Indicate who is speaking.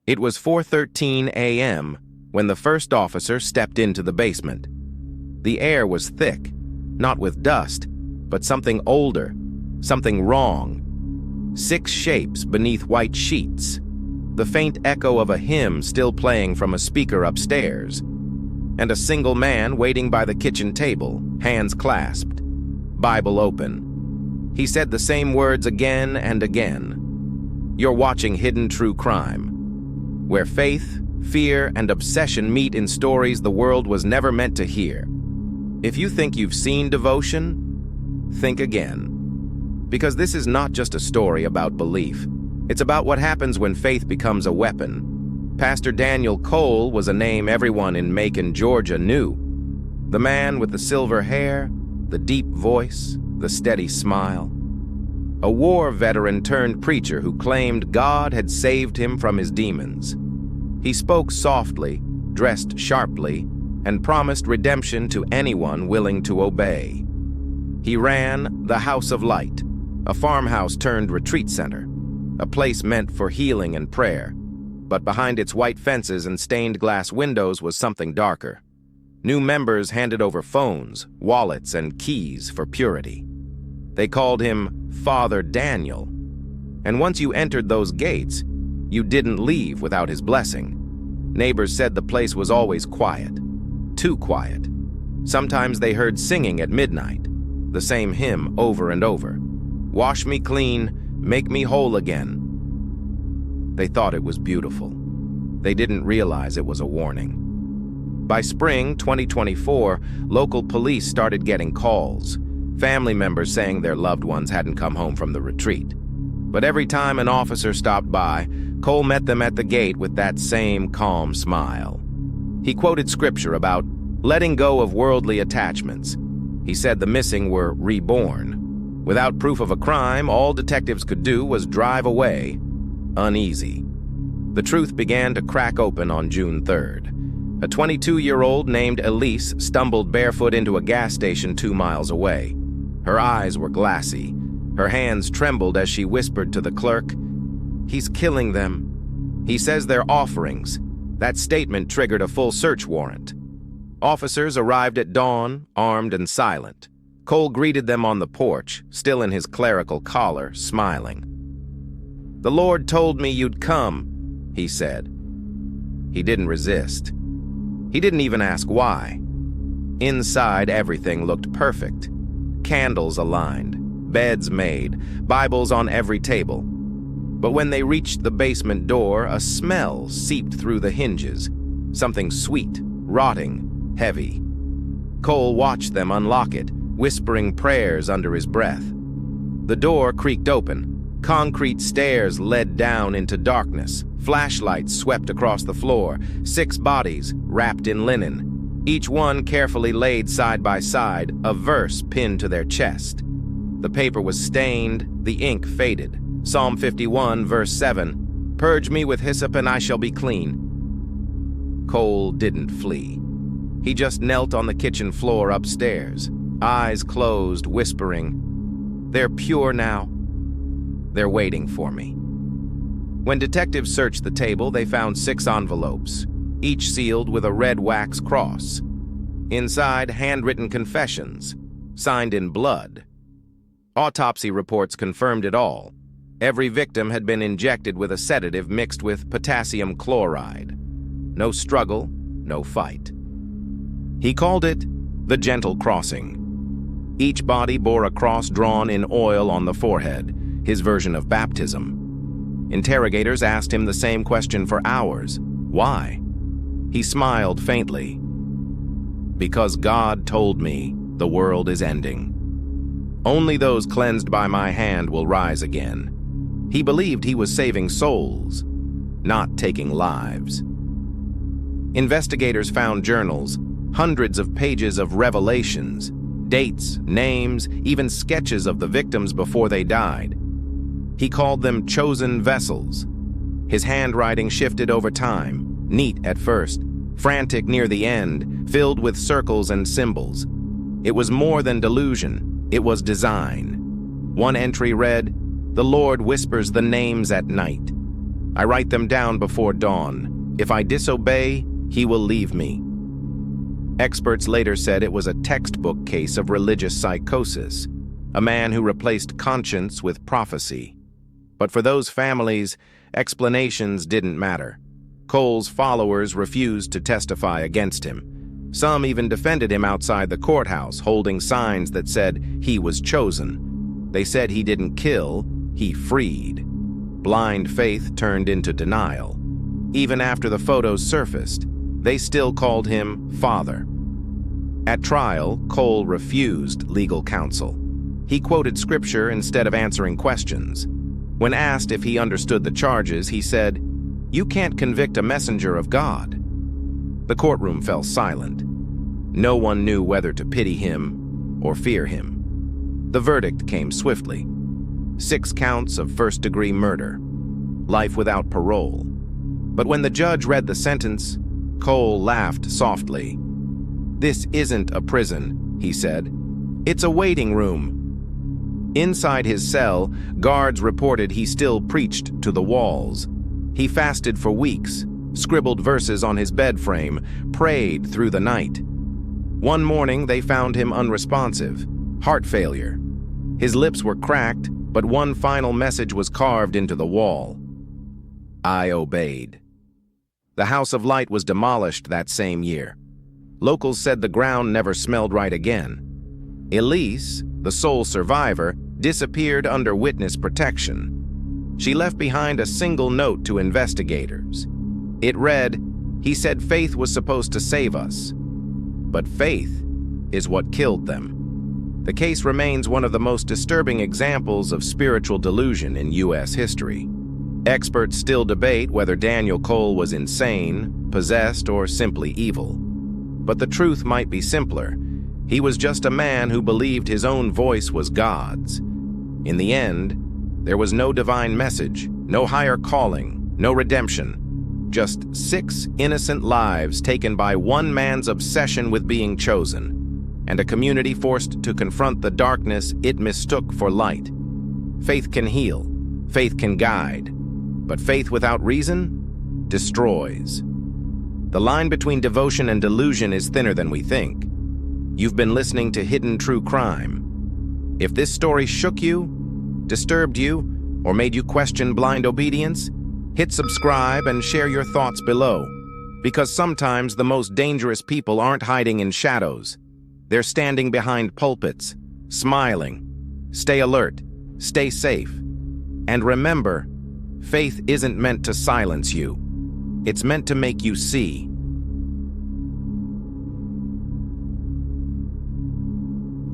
Speaker 1: It was 4:13 a.m. when the first officer stepped into the basement. The air was thick, not with dust, but something older, something wrong. 6 shapes beneath white sheets, the faint echo of a hymn still playing from a speaker upstairs, and a single man waiting by the kitchen table, hands clasped, Bible open. He said the same words again and again. "You're watching Hidden True Crime, where faith, fear, and obsession meet in stories the world was never meant to hear. If you think you've seen devotion, think again. Because this is not just a story about belief. It's about what happens when faith becomes a weapon. Pastor Daniel Cole was a name everyone in Macon, Georgia knew. The man with the silver hair, the deep voice, the steady smile. A war veteran turned preacher who claimed God had saved him from his demons. He spoke softly, dressed sharply, and promised redemption to anyone willing to obey. He ran the House of Light, a farmhouse turned retreat center, a place meant for healing and prayer. But behind its white fences and stained glass windows was something darker. New members handed over phones, wallets, and keys for purity. They called him Father Daniel. And once you entered those gates, you didn't leave without his blessing. Neighbors said the place was always quiet, too quiet. Sometimes they heard singing at midnight, the same hymn over and over. "Wash me clean, make me whole again." They thought it was beautiful. They didn't realize it was a warning. By spring 2024, local police started getting calls, family members saying their loved ones hadn't come home from the retreat. But every time an officer stopped by, Cole met them at the gate with that same calm smile. He quoted scripture about letting go of worldly attachments. He said the missing were reborn. Without proof of a crime, all detectives could do was drive away, uneasy. The truth began to crack open on June 3rd. A 22-year-old named Elise stumbled barefoot into a gas station 2 miles away. Her eyes were glassy. Her hands trembled as she whispered to the clerk, "He's killing them. He says they're offerings." That statement triggered a full search warrant. Officers arrived at dawn, armed and silent. Cole greeted them on the porch, still in his clerical collar, smiling. "The Lord told me you'd come," he said. He didn't resist. He didn't even ask why. Inside, everything looked perfect. Candles aligned, beds made, Bibles on every table. But when they reached the basement door, a smell seeped through the hinges. Something sweet, rotting, heavy. Cole watched them unlock it, whispering prayers under his breath. The door creaked open. Concrete stairs led down into darkness. Flashlights swept across the floor. 6 bodies wrapped in linen, each one carefully laid side by side, a verse pinned to their chest. The paper was stained, the ink faded. Psalm 51, verse 7, "Purge me with hyssop and I shall be clean." Cole didn't flee. He just knelt on the kitchen floor upstairs, eyes closed, whispering, "They're pure now. They're waiting for me." When detectives searched the table, they found 6 envelopes, each sealed with a red wax cross. Inside, handwritten confessions, signed in blood. Autopsy reports confirmed it all. Every victim had been injected with a sedative mixed with potassium chloride. No struggle, no fight. He called it the gentle crossing. Each body bore a cross drawn in oil on the forehead, his version of baptism. Interrogators asked him the same question for hours. Why? He smiled faintly. "Because God told me the world is ending. Only those cleansed by my hand will rise again." He believed he was saving souls, not taking lives. Investigators found journals, hundreds of pages of revelations, dates, names, even sketches of the victims before they died. He called them chosen vessels. His handwriting shifted over time, neat at first, frantic near the end, filled with circles and symbols. It was more than delusion, it was design. One entry read, "The Lord whispers the names at night." I write them down before dawn. If I disobey, he will leave me. Experts later said it was a textbook case of religious psychosis, a man who replaced conscience with prophecy. But for those families, explanations didn't matter. Cole's followers refused to testify against him. Some even defended him outside the courthouse, holding signs that said he was chosen. They said he didn't kill, he freed. Blind faith turned into denial. Even after the photos surfaced, they still called him Father. At trial, Cole refused legal counsel. He quoted scripture instead of answering questions. When asked if he understood the charges, he said, "You can't convict a messenger of God." The courtroom fell silent. No one knew whether to pity him or fear him. The verdict came swiftly. 6 counts of first-degree murder. Life without parole. But when the judge read the sentence, Cole laughed softly. "This isn't a prison," he said. "It's a waiting room." Inside his cell, guards reported he still preached to the walls. He fasted for weeks, scribbled verses on his bed frame, prayed through the night. One morning, they found him unresponsive, heart failure. His lips were cracked, but one final message was carved into the wall. "I obeyed." The House of Light was demolished that same year. Locals said the ground never smelled right again. Elise, the sole survivor, disappeared under witness protection. She left behind a single note to investigators. It read, "He said faith was supposed to save us, but faith is what killed them." The case remains one of the most disturbing examples of spiritual delusion in U.S. history. Experts still debate whether Daniel Cole was insane, possessed, or simply evil. But the truth might be simpler. He was just a man who believed his own voice was God's. In the end, there was no divine message, no higher calling, no redemption. Just 6 innocent lives taken by one man's obsession with being chosen, and a community forced to confront the darkness it mistook for light. Faith can heal, faith can guide, but faith without reason destroys. The line between devotion and delusion is thinner than we think. You've been listening to Hidden True Crime. If this story shook you, disturbed you, or made you question blind obedience, hit subscribe and share your thoughts below. Because sometimes the most dangerous people aren't hiding in shadows. They're standing behind pulpits, smiling. Stay alert, stay safe. And remember, faith isn't meant to silence you. It's meant to make you see.